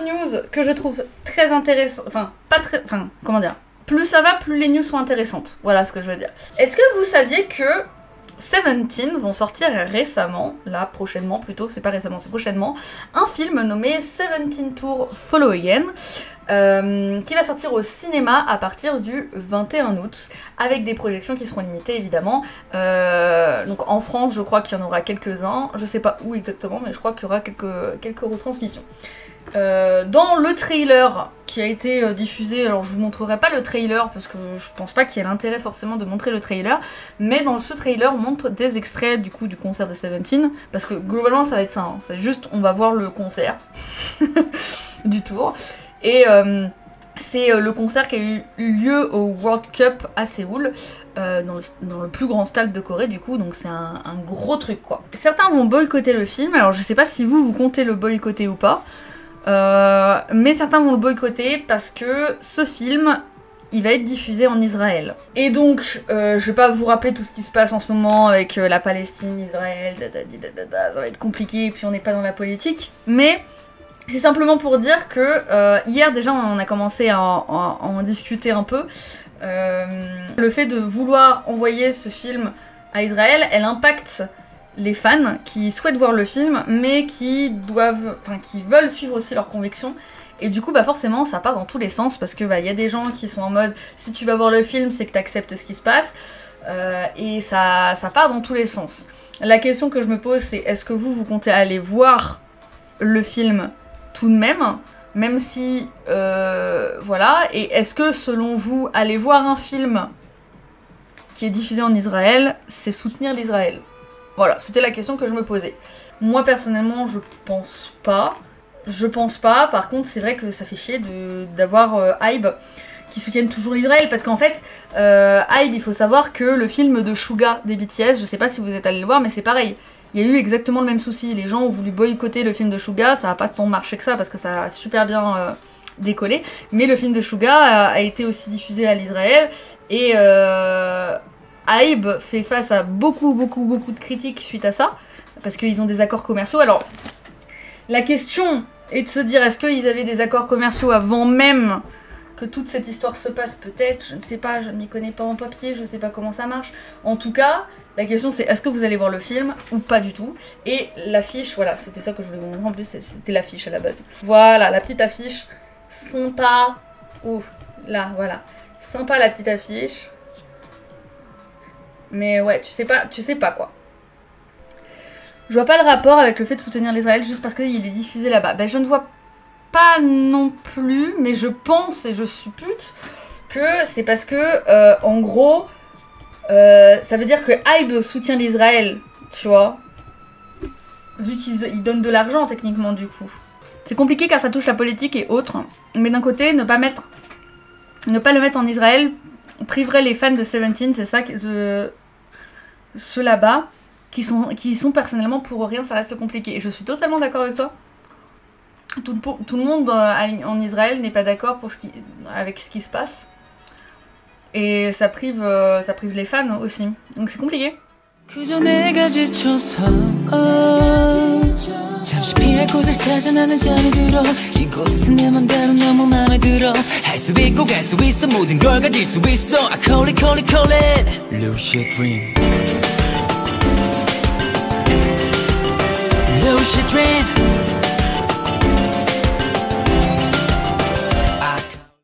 news que je trouve très intéressante, enfin, pas très, enfin, comment dire, plus ça va, plus les news sont intéressantes, voilà ce que je veux dire. Est-ce que vous saviez que Seventeen vont sortir récemment, là prochainement plutôt, c'est pas récemment, c'est prochainement, un film nommé Seventeen Tour Follow Again, qui va sortir au cinéma à partir du 21 août, avec des projections qui seront limitées évidemment. Donc en France, je crois qu'il y en aura quelques-uns, je sais pas où exactement, mais je crois qu'il y aura quelques retransmissions. Dans le trailer qui a été diffusé, alors je vous montrerai pas le trailer parce que je pense pas qu'il y ait l'intérêt forcément de montrer le trailer, mais dans ce trailer on montre des extraits du coup du concert de Seventeen, parce que globalement ça va être ça, hein, c'est juste on va voir le concert du tour, et c'est le concert qui a eu lieu au World Cup à Séoul, dans le plus grand stade de Corée du coup, donc c'est un gros truc quoi. Certains vont boycotter le film, alors je sais pas si vous comptez le boycotter ou pas, mais certains vont le boycotter parce que ce film, il va être diffusé en Israël. Et donc, je vais pas vous rappeler tout ce qui se passe en ce moment avec la Palestine, Israël, ça va être compliqué, et puis on n'est pas dans la politique, mais c'est simplement pour dire que hier déjà on a commencé à en discuter un peu. Le fait de vouloir envoyer ce film à Israël, elle impacte les fans qui souhaitent voir le film, mais qui veulent suivre aussi leurs convictions. Et du coup, bah forcément, ça part dans tous les sens, parce que bah y a des gens qui sont en mode si tu vas voir le film, c'est que t'acceptes ce qui se passe, et ça part dans tous les sens. La question que je me pose, c'est est-ce que vous comptez aller voir le film tout de même si voilà, et est-ce que selon vous, aller voir un film qui est diffusé en Israël, c'est soutenir l'Israël? Voilà, c'était la question que je me posais. Moi personnellement, je pense pas. Par contre, c'est vrai que ça fait chier d'avoir Hybe qui soutiennent toujours l'Israël, parce qu'en fait, Hybe, il faut savoir que le film de Suga des BTS, je sais pas si vous êtes allé le voir, mais c'est pareil. Il y a eu exactement le même souci. Les gens ont voulu boycotter le film de Suga, ça a pas tant marché que ça, parce que ça a super bien décollé. Mais le film de Suga a été aussi diffusé à l'Israël, et Hybe fait face à beaucoup de critiques suite à ça, parce qu'ils ont des accords commerciaux. Alors, la question est de se dire, est-ce qu'ils avaient des accords commerciaux avant même que toute cette histoire se passe? Peut-être, je ne sais pas, je ne m'y connais pas en papier, je ne sais pas comment ça marche. En tout cas, la question c'est, est-ce que vous allez voir le film ou pas du tout? Et l'affiche, voilà, c'était ça que je voulais vous montrer, en plus c'était l'affiche à la base. Voilà, la petite affiche, sympa, ouh, là, voilà, sympa la petite affiche. Mais ouais, tu sais pas quoi. Je vois pas le rapport avec le fait de soutenir l'Israël juste parce qu'il est diffusé là-bas. Ben je ne vois pas non plus, mais je pense et je suppute que c'est parce que, en gros, ça veut dire que Hybe soutient l'Israël, tu vois. Vu qu'ils donnent de l'argent techniquement du coup. C'est compliqué car ça touche la politique et autres. Mais d'un côté, ne pas le mettre en Israël priverait les fans de Seventeen, c'est ça, ceux là-bas, qui sont personnellement pour rien, ça reste compliqué. Et je suis totalement d'accord avec toi. Tout le monde en Israël n'est pas d'accord avec ce qui se passe. Et ça prive les fans aussi. Donc c'est compliqué. 잠시 피할 곳을 찾아 나는 잠이 들어 이곳은 내 맘대로 너무 맘에 들어 할 수 있고 갈 수 있어 모든 걸 가질 수 있어 I call it lose your dream lose your dream